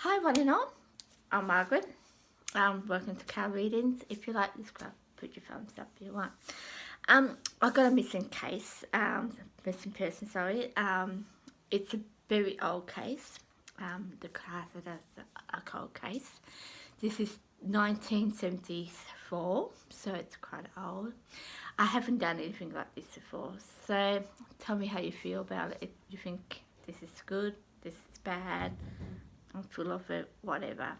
Hi one and all, I'm Margaret. Welcome to Car Readings. If you like this club, put your thumbs up if you want. I got a missing case, missing person, sorry. It's a very old case. The class it as a cold case. This is 1974, so it's quite old. I haven't done anything like this before, so tell me how you feel about it. If you think this is good, this is bad, I'm full of it, whatever.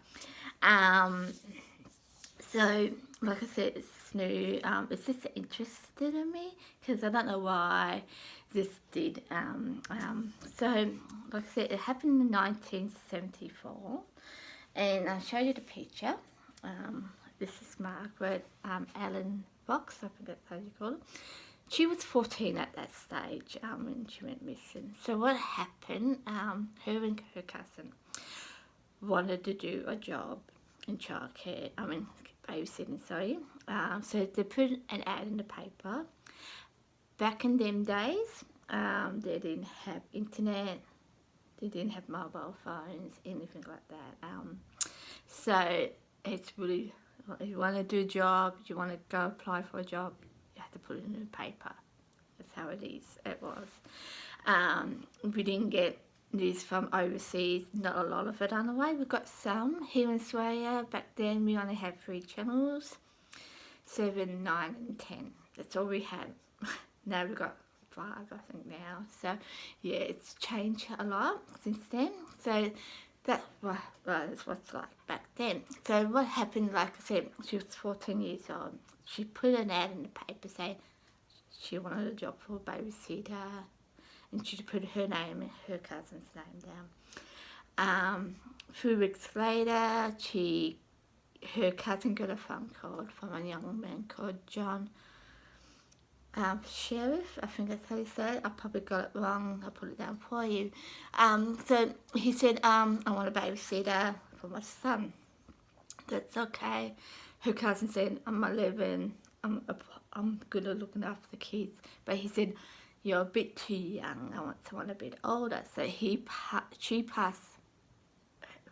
So, like I said, it's new. It's just interested in me because I don't know why this did. So, like I said, it happened in 1974, and I'll show you the picture. This is Margaret Allen Fox, I think that's how you call it. She was 14 at that stage when she went missing. So what happened, her and her cousin wanted to do a job in childcare, babysitting, sorry. So they put an ad in the paper. Back in them days, they didn't have internet, they didn't have mobile phones, anything like that. So it's really, if you want to do a job, you want to go apply for a job, you have to put it in the paper. That's how it was. We didn't get news from overseas, not a lot of it on the way. We got some here in Australia. Back then we only had 3 channels, 7, 9 and 10. That's all we had. Now we've got 5 I think now. So yeah, it's changed a lot since then. So that's what it's like back then. So what happened, like I said, she was 14 years old. She put an ad in the paper saying she wanted a job for a babysitter, and she put her name and her cousin's name down. 3 weeks later, her cousin got a phone call from a young man called John Sheriff, I think that's how you say it. I probably got it wrong. I'll put it down for you. So he said, I want a babysitter for my son. That's okay. Her cousin said, I'm 11. I'm good at looking after the kids. But he said, you're a bit too young. I want someone a bit older. So she passed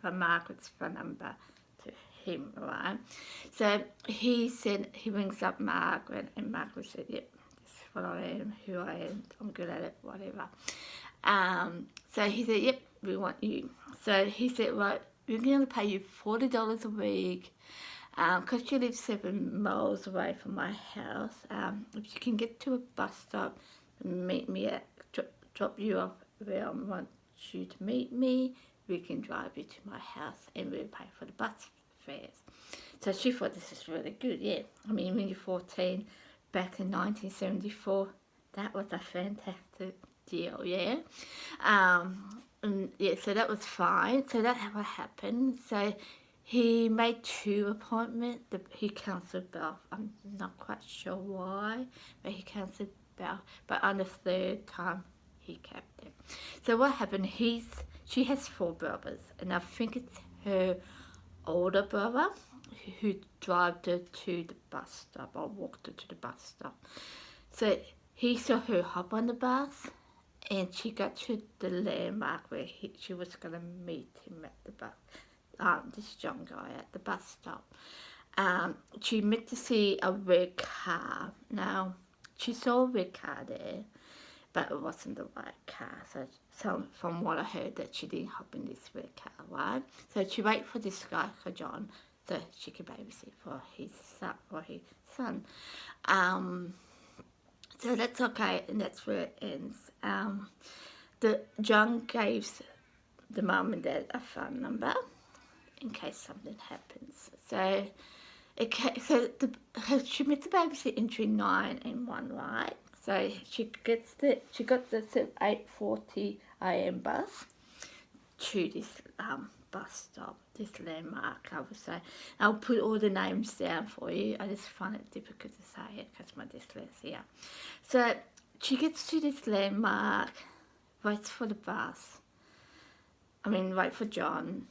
Margaret's phone number to him, right? So he said, he rings up Margaret, and Margaret said, yep, this is what I am, who I am, I'm good at it, whatever. So he said, yep, we want you. So he said, right, we're going to pay you $40 a week, because you live 7 miles away from my house. If you can get to a bus stop, meet me at, drop you off where I want you to meet me, we can drive you to my house and we'll pay for the bus fares. So she thought, this is really good, yeah. I mean, when you're 14, back in 1974, that was a fantastic deal, yeah. And yeah, so that was fine. So that's what happened. So he made 2 appointments. He cancelled both. I'm not quite sure why, but he cancelled both. But on the 3rd time, he kept it. So what happened? She has 4 brothers, and I think it's her older brother who drove her to the bus stop, or walked her to the bus stop. So he saw her hop on the bus, and she got to the landmark where she was going to meet him at the bus. This young guy at the bus stop. She met to see a red car. Now, she saw a red car there, but it wasn't the right car. So from what I heard, that she didn't hop in this red car, right? So she waited for this guy called John, so she could babysit for his son. So that's okay, and that's where it ends. John gave the mum and dad a phone number in case something happens. So she met the babysitter between 9 and 1, right? So she got the 8:40 a.m. bus to this bus stop, this landmark, I would say. I'll put all the names down for you. I just find it difficult to say it because my dyslexia. So she gets to this landmark, waits for the bus. Wait for John.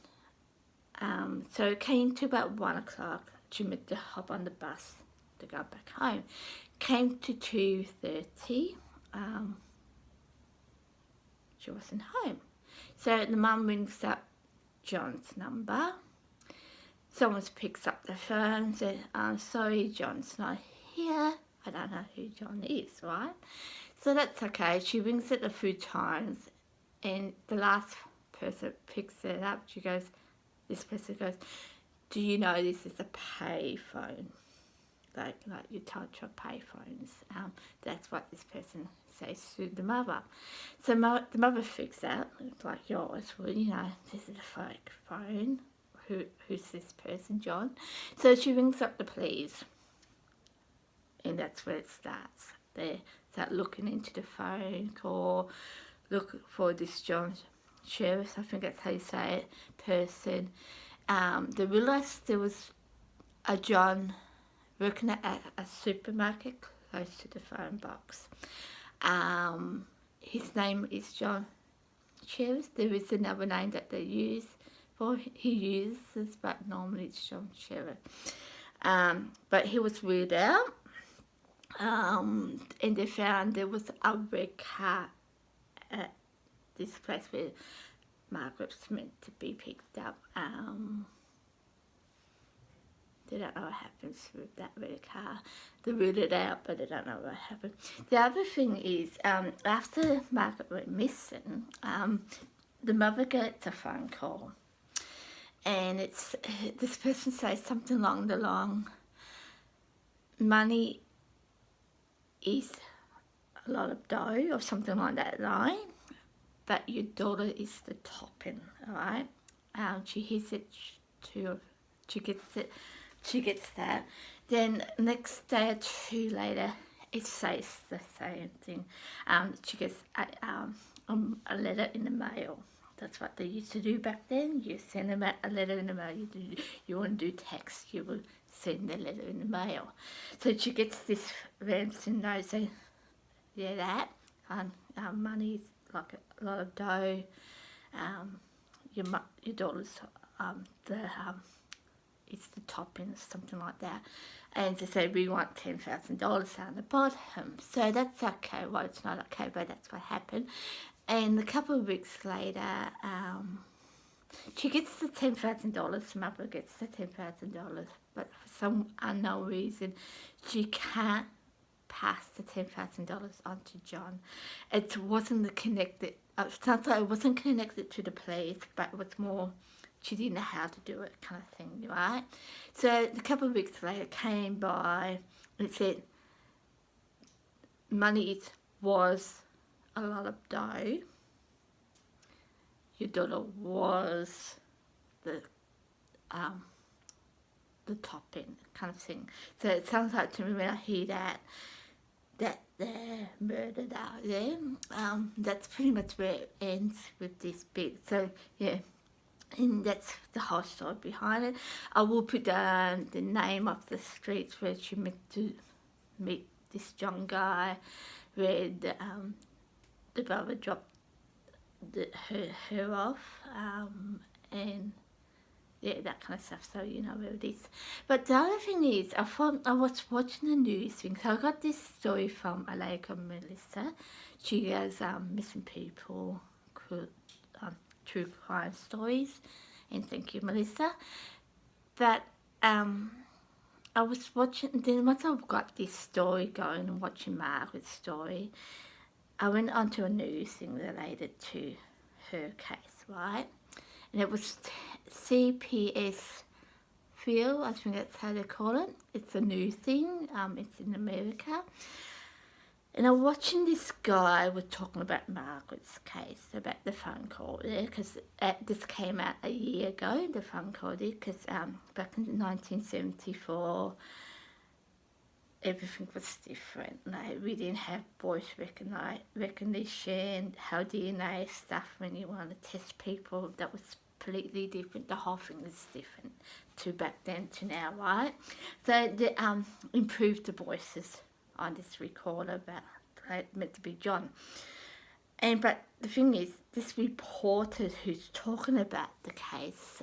So it came to about 1 o'clock. She meant to hop on the bus to go back home. Came to 2:30. She wasn't home. So the mum rings up John's number. Someone picks up the phone and says, sorry, John's not here. I don't know who John is, right? So that's okay. She rings it a few times, and the last person picks it up. This person goes, do you know this is a pay phone? Like you touch your pay phones. That's what this person says to the mother. So the mother freaks out. It's like yours. Well, this is a fake phone. Who's this person, John? So she rings up the police, and that's where it starts. They start looking into the phone call, look for this John Sheriff, I think that's how you say it, person. They realised there was a John working at a supermarket close to the phone box. His name is John Sheriff. There is another name that they use for he uses, but normally it's John Sheriff. But he was ruled out. And they found there was a red car at this place where Margaret's meant to be picked up. They don't know what happens with that red car. They ruled it out, but they don't know what happened. The other thing is, after Margaret went missing, the mother gets a phone call, and this person says something along the line, money is a lot of dough or something like that line, but your daughter is the topping, alright? She hears it, she gets that. Then next day or two later, it says the same thing. She gets a letter in the mail. That's what they used to do back then. You send them a letter in the mail. You want to do text, you will send the letter in the mail. So she gets this ransom note saying, yeah, that money is like a lot of dough. Your daughter's it's the topping, something like that. And they say we want $10,000 down the bottom. So that's okay. Well, it's not okay, but that's what happened. And a couple of weeks later, she gets the $10,000. Mother gets the $10,000, but for some unknown reason, she can't pass the $10,000 on to John. It wasn't connected. It sounds like it wasn't connected to the police, but it was more she didn't know how to do it, kind of thing, right? So a couple of weeks later, came by and it said money was a lot of dough. Your daughter was the topping, kind of thing. So it sounds like to me when I hear that they're murdered out there. That's pretty much where it ends with this bit. So yeah, and that's the whole story behind it. I will put down the name of the streets where she met to meet this John guy, where the brother dropped her off, and yeah, that kind of stuff, so you know where it is. But the other thing is, I was watching the news thing, so I got this story from a lady called Melissa. She does missing people, true crime stories, and thank you, Melissa. But I was watching, then once I got this story going and watching Margaret's story, I went onto a news thing related to her case, right? And it was CPS Phil, I think that's how they call it. It's a new thing, it's in America. And I'm watching this guy, we're talking about Margaret's case, about the phone call there, because this came out a year ago, the phone call there, because back in 1974, everything was different. Like, we didn't have voice recognition, how DNA stuff when you want to test people, that was completely different. The whole thing was different to back then to now, right? So they improved the voices on this recorder, but it meant to be John. But the thing is, this reporter who's talking about the case,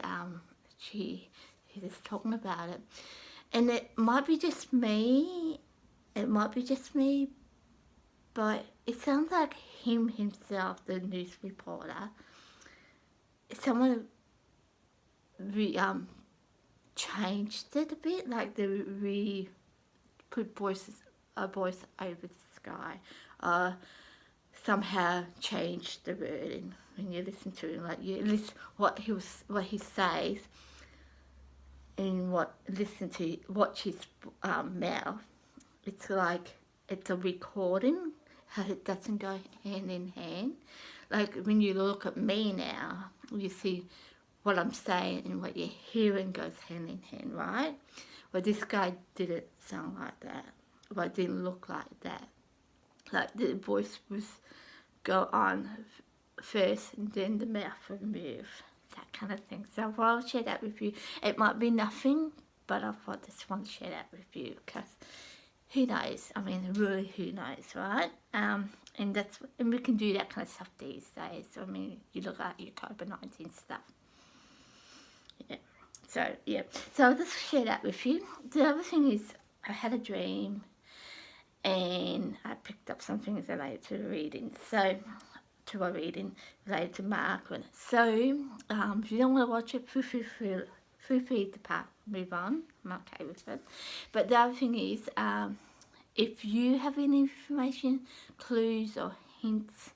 he was talking about it, and it might be just me, but it sounds like himself, the news reporter, someone changed it a bit, like we put a voice over this guy, somehow changed the wording when you listen to him, like you listen what he says, and watch his mouth. It's like it's a recording, how it doesn't go hand in hand. Like when you look at me now, you see what I'm saying and what you're hearing goes hand in hand, right? Well, this guy didn't sound like that. Well, it didn't look like that. Like the voice was go on first and then the mouth would move, that kind of thing. So I'll share that with you. It might be nothing, but I thought I just want to share that with you because who knows? I mean, really, who knows, right? And we can do that kind of stuff these days. I mean, you look at your COVID-19 stuff. Yeah. So I'll just share that with you. The other thing is, I had a dream, and I picked up some things related to a reading. To a reading related to Margaret. So, if you don't want to watch it, feel free to move on. I'm okay with it. But the other thing is, if you have any information, clues or hints,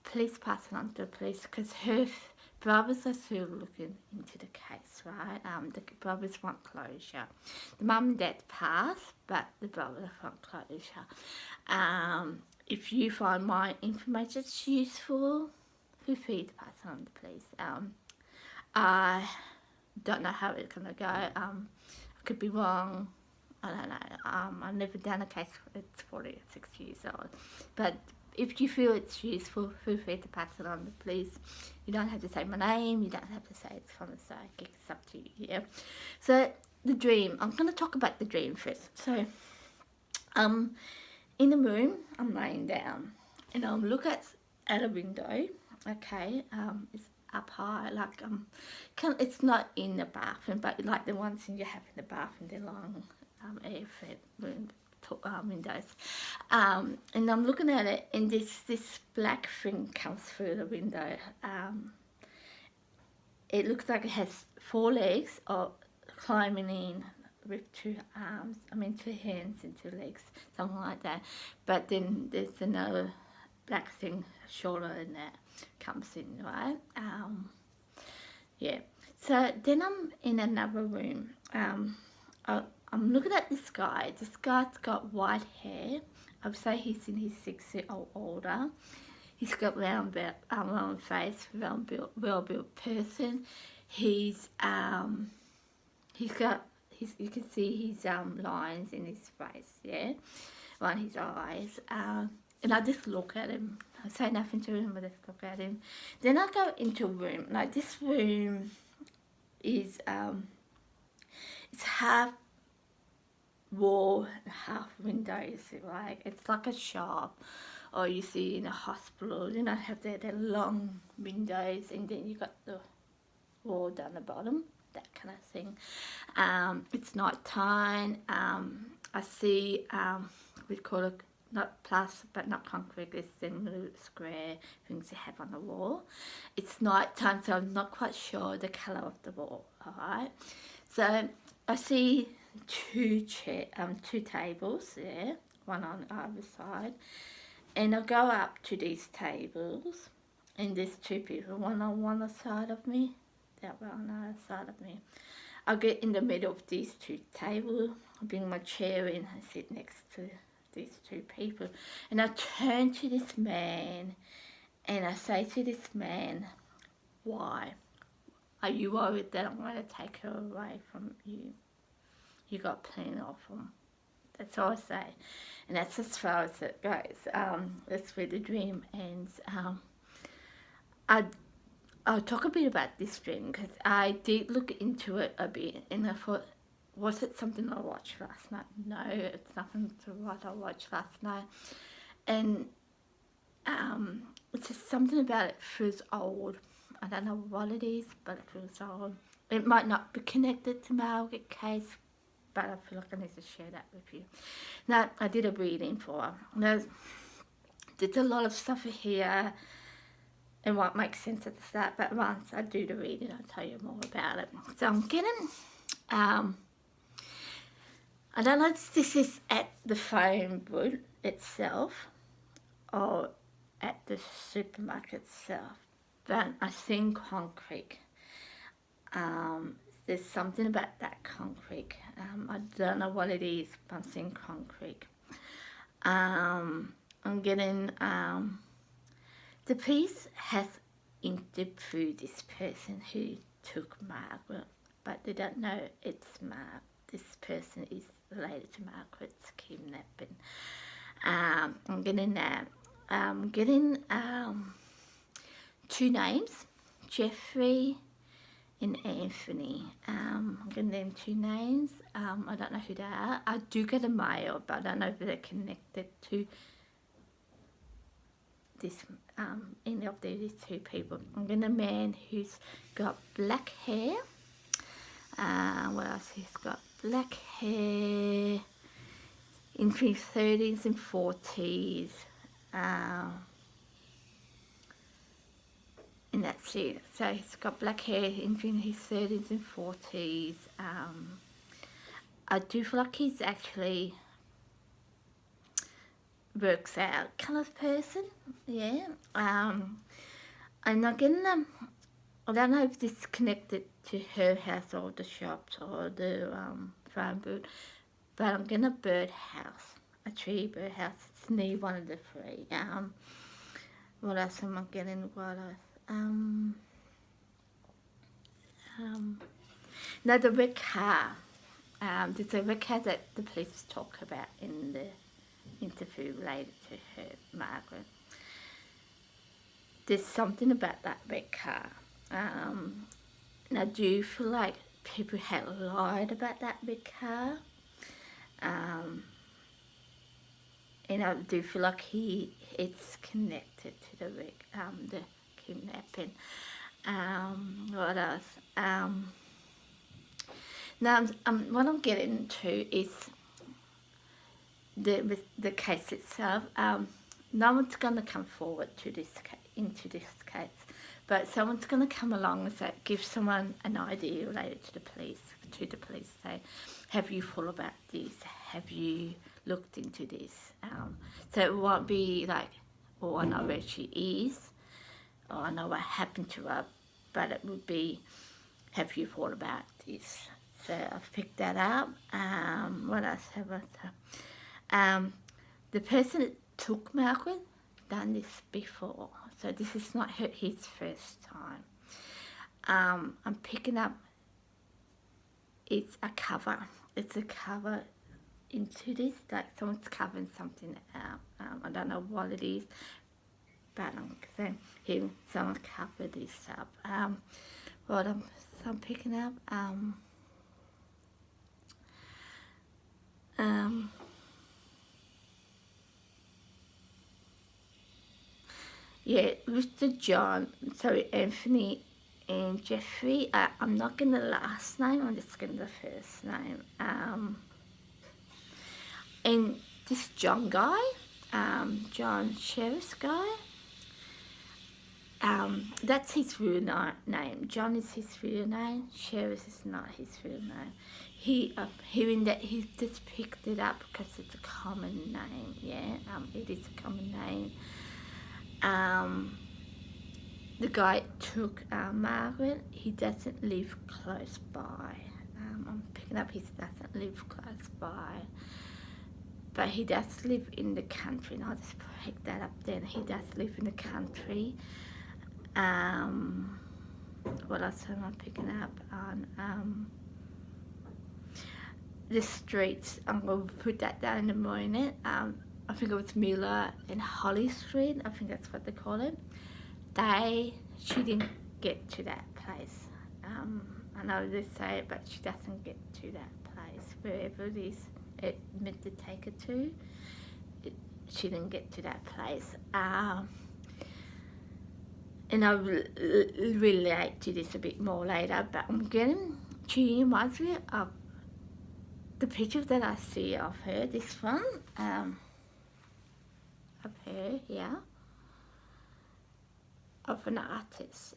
please pass it on to the police, because her brothers are still looking into the case, right? The brothers want closure. The mum and dad passed, but the brothers want closure. If you find my information useful, feel free to pass it on to the police. I don't know how it's going to go. I could be wrong. I don't know. I've never done a case. It's 46 years old. But if you feel it's useful, feel free to pass it on to the police. You don't have to say my name. You don't have to say it's from the psychic. It's up to you, yeah? So, the dream. I'm going to talk about the dream first. So, in the room, I'm laying down. And I'm looking at a window. Okay, it's up high, like it's not in the bathroom, but like the ones you have in the bathroom, they're long air-fed windows. And I'm looking at it, and this black thing comes through the window. It looks like it has 4 legs, or climbing in with 2 arms. I mean 2 hands and 2 legs, something like that. But then there's another black thing shorter than that comes in, right? Yeah. So then I'm in another room. I'm looking at this guy. This guy's got white hair. I would say he's in his 60s or older. He's got round face, well-built person. You can see his lines in his face, yeah, on his eyes. And I just look at him. I say nothing to him, but I just look at him. Then I go into a room. Like this room is it's half wall and half windows, right? It's like a shop, or you see in a hospital, you know, have their long windows, and then you got the wall down the bottom, that kind of thing. It's night time. I see we call it not plaster, but not concrete. It's them little square things you have on the wall. It's night time, so I'm not quite sure the colour of the wall. All right. So I see 2 tables there, one on either side, and I go up to these tables, and there's 2 people, one on one side of me, that one on the other side of me. I'll get in the middle of these 2 tables, I bring my chair in and sit next to these 2 people, and I turn to this man and I say to this man, why? Are you worried that I'm going to take her away from you? You got plenty of them. That's all I say, and that's as far as it goes. That's where the dream ends. I'll talk a bit about this dream because I did look into it a bit, and I thought, was it something I watched last night? No, it's nothing to what I watched last night. And it's just something about it feels old. I don't know what it is, but it feels old. It might not be connected to Margaret case, but I feel like I need to share that with you. Now, I did a reading for her. Now, there's a lot of stuff here it won't make sense at the start, but once I do the reading, I'll tell you more about it. So I'm getting, I don't know if this is at the phone booth itself or at the supermarket itself, but I think concrete. There's something about that concrete. I don't know what it is, but I'm seeing concrete. I'm getting, the police has interviewed this person who took Margaret, but they don't know it's this person is related to Margaret's kidnapping. I'm getting that. I'm getting two names, Jeffrey and Anthony. I'm getting them two names. I don't know who they are. I do get a mail, but I don't know if they're connected to this any of these two people. I'm getting a man who's got black hair. What else? He's got black hair in his 30s and 40s. And that's it. So he's got black hair in his 30s and 40s. I do feel like he's actually works out kind of person. Yeah. I'm not getting I don't know if this is connected to her house or the shops or the farm bird, but I'm getting a birdhouse, a tree birdhouse. It's near one of the three. What else am I getting? What else? No, the red car. There's a red car that the police talk about in the interview related to her, Margaret. There's something about that red car. And I do feel like people had lied about that red car. And I do feel like it's connected to the kidnapping. What else? Now, what I'm getting to is the case itself. No one's going to come forward into this case, but someone's going to come along and say, give someone an idea related to the police. Say, have you thought about this? Have you looked into this? So it won't be like, oh, I know where she is, or I know what happened to her, but it would be, have you thought about this? So I've picked that up. What else have I done? The person that took Margaret done this before, so this is not his first time. I'm picking up, it's a cover into this, like someone's covering something out. I don't know what it is, but I'm saying here someone covered this up. What I'm picking up, yeah, Mr. John, sorry, Anthony and Jeffrey. I'm not getting the last name, I'm just getting the first name. And this John guy, John Sheriff's guy, that's his real name. John is his real name. Sheriff is not his real name. Hearing that, he just picked it up because it's a common name. Yeah, it is a common name. The guy took Margaret. He doesn't live close by. I'm picking up he doesn't live close by, but he does live in the country. And I'll just pick that up then. He does live in the country. What else am I picking up on? The streets, I'm going to put that down in a moment. I think it was Miller and Holly Street, I think that's what they call it. She didn't get to that place. I know they say it, but she doesn't get to that place. Wherever it is, it meant to take her to, she didn't get to that place. And I'll relate to this a bit more later, but I'm getting, she reminds me of the picture that I see of her, this one, of her, yeah. of an artist.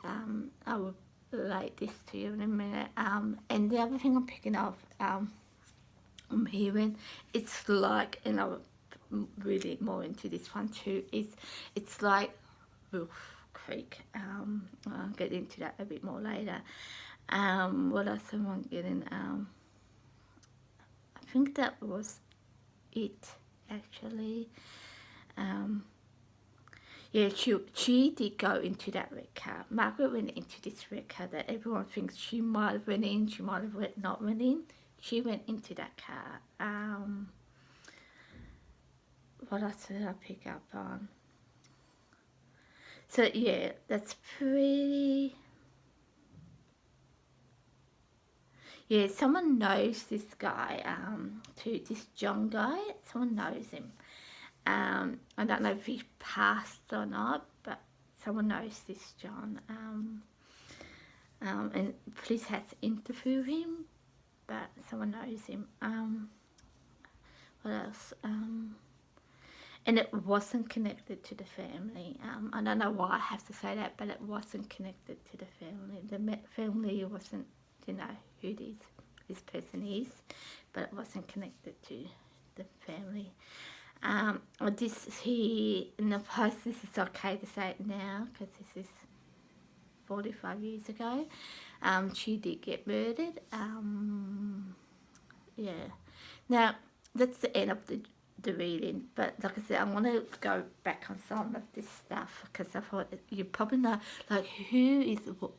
I will relate this to you in a minute. And the other thing I'm picking up, I'm hearing, it's like, and I'm really more into this one too, it's like Wolf Creek. I'll get into that a bit more later. What else am I getting? I think that was it, actually. Yeah, she did go into that red car. Margaret went into this red car that everyone thinks she might have went in, she might have not went in. She went into that car. What else did I pick up on? So yeah, that's pretty... Yeah, someone knows this guy, too, this John guy. Someone knows him. I don't know if he passed or not, but someone knows this John. And police had to interview him, but someone knows him. What else? And it wasn't connected to the family. I don't know why I have to say that, but it wasn't connected to the family. The family wasn't, know who this person is, but it wasn't connected to the family. In the post, this is okay to say it now because this is 45 years ago. She did get murdered. Yeah. Now, that's the end of the reading, but like I said, I want to go back on some of this stuff because I thought you probably know, like, who is Wolf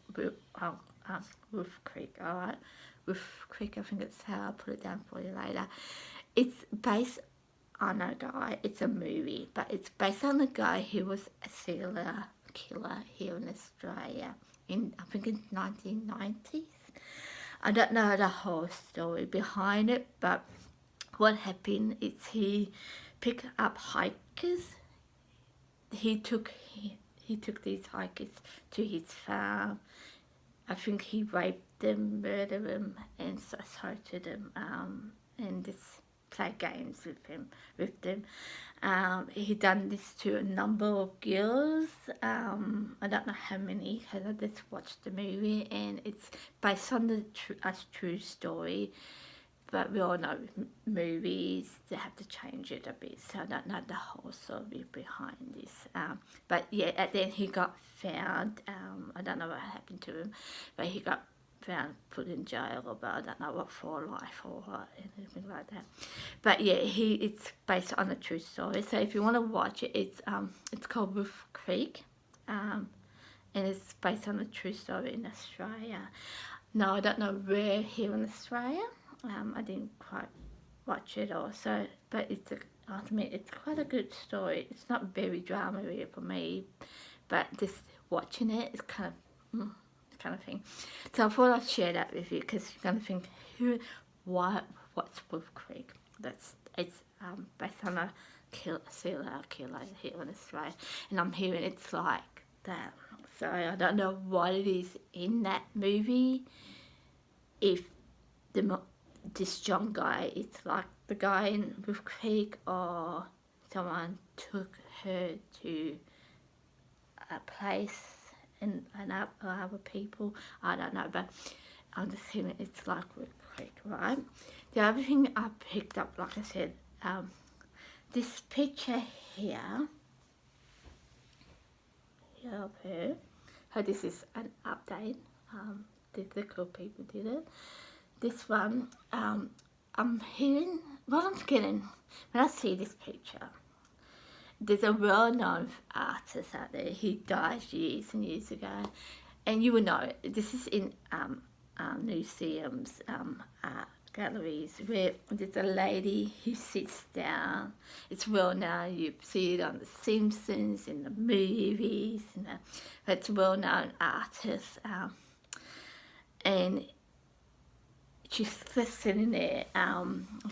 Creek, alright? Wolf Creek, I think it's how I'll put it down for you later. It's based on a guy, it's a movie, but it's based on a guy who was a serial killer here in Australia in, I think, in 1990s. I don't know the whole story behind it, but what happened is he picked up hikers. He took these hikers to his farm. I think he raped them, murdered them, and assaulted them, and just played games with them. He done this to a number of girls. I don't know how many, because I just watched the movie, and it's based on a true story. But we all know movies, they have to change it a bit, so I don't know the whole story behind this. But yeah, at the end he got found. I don't know what happened to him, but he got found, put in jail, but I don't know what for life or what, anything like that. But yeah, it's based on a true story. So if you want to watch it, it's called Wolf Creek, and it's based on a true story in Australia. No, I don't know where here in Australia. I didn't quite watch it also, but it's quite a good story. It's not very drama-y for me, but just watching it is kind of thing. So I thought I'd share that with you because you're going to think, what's Wolf Creek? It's based on a serial killer here in Australia, and I'm hearing it's like that. So I don't know what it is in that movie. If this John guy, it's like the guy in Wolf Creek, or someone took her to a place and other people, I don't know, but I'm just hearing it's like Wolf Creek, right? The other thing I picked up, like I said, this picture here of her, so this is an update, the cool people did it. This one, I'm hearing, what I'm getting, when I see this picture, there's a well-known artist out there. He died years and years ago, and you will know it. This is in museums, art galleries, where there's a lady who sits down. It's well known. You see it on The Simpsons, in the movies. It's a well-known artist, and she's just sitting there. I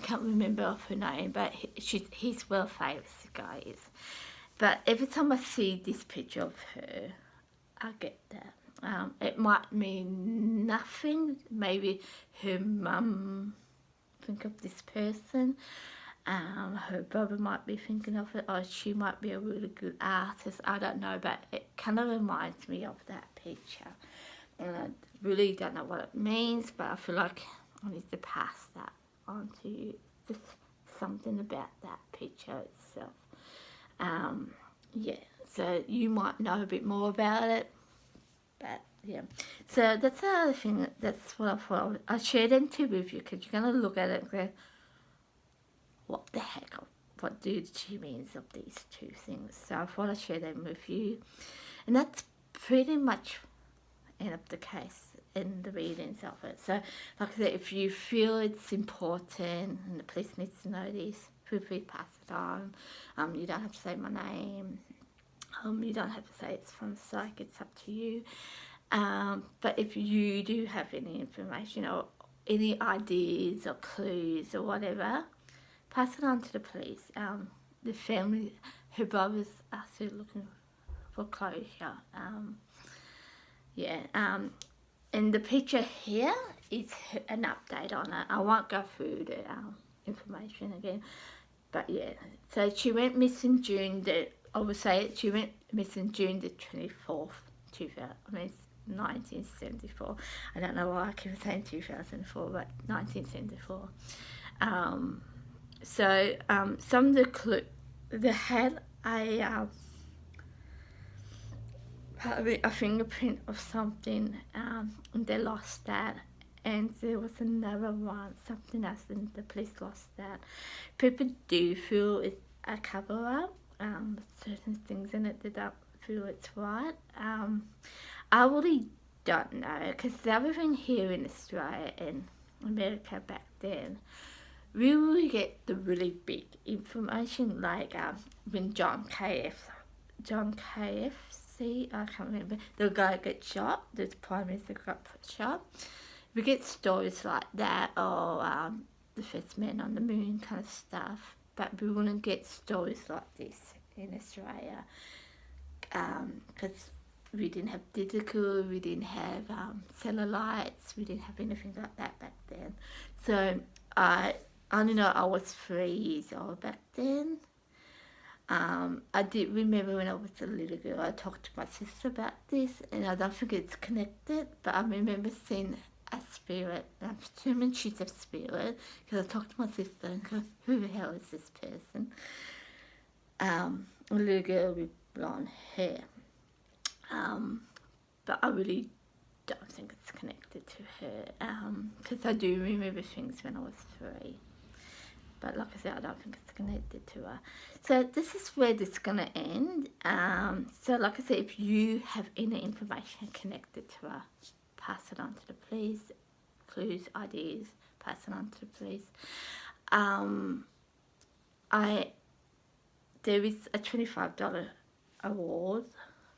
can't remember her name, but he's well famous, the guy is. But every time I see this picture of her, I get that. It might mean nothing. Maybe her mum think of this person. Her brother might be thinking of it, or she might be a really good artist. I don't know, but it kind of reminds me of that picture. And I really don't know what it means, but I feel like I need to pass that on to you. Just something about that picture itself. Yeah, so you might know a bit more about it, but yeah. So that's the other thing. That's what I thought. I'll share them too with you, because you're going to look at it and go, what the heck? What do she means of these two things? So I thought I'd share them with you. And that's pretty much end of the case in the readings of it. So like I said, if you feel it's important and the police needs to know this, feel free to pass it on. You don't have to say my name. You don't have to say it's from psych, it's up to you. But if you do have any information or any ideas or clues or whatever, pass it on to the police. The family, her brothers are still looking for closure. And the picture here is an update on it. I won't go through the information again, but yeah. So she went missing June. I would say she went missing June the 24th, 1974. I don't know why I keep saying 2004, but 1974. Some of the clues, they had a fingerprint of something, and they lost that. And there was another one, something else, and the police lost that. People do feel it's a cover-up. Certain things in it, they don't feel it's right. I really don't know, because everything here in Australia and America back then, we really get the really big information, like when John KFC, I can't remember, the guy gets shot, the Prime Minister got shot. We get stories like that, or the first man on the moon kind of stuff, but we wouldn't get stories like this in Australia, because we didn't have digital, we didn't have satellites, we didn't have anything like that back then. So I only know I was 3 years old back then. I did remember when I was a little girl, I talked to my sister about this, and I don't think it's connected, but I remember seeing a spirit, and I'm assuming she's a spirit, because I talked to my sister and go, who the hell is this person? A little girl with blonde hair. But I really don't think it's connected to her, because I do remember things when I was 3. But like I said, I don't think it's connected to her. So this is where this is going to end. So like I said, if you have any information connected to her, pass it on to the police. Clues, ideas, pass it on to the police. There is a $25 award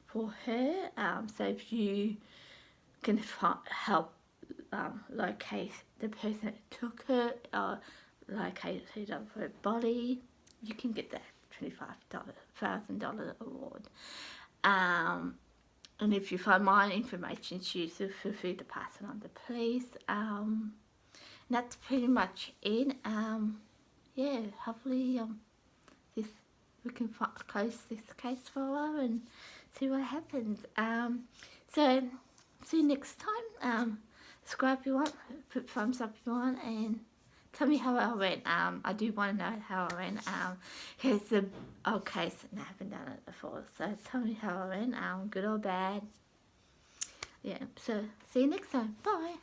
for her. So if you can help locate the person that took her, or locate her body, you can get that $25,000 award. And if you find my information, feel free to pass it on to police. That's pretty much it. Yeah, hopefully we can close this case for a while and see what happens. So see you next time. Subscribe if you want, put thumbs up if you want, and tell me how I went. I do want to know how I went. Because the old case, and I haven't done it before, so tell me how I went. Good or bad. Yeah, so see you next time. Bye.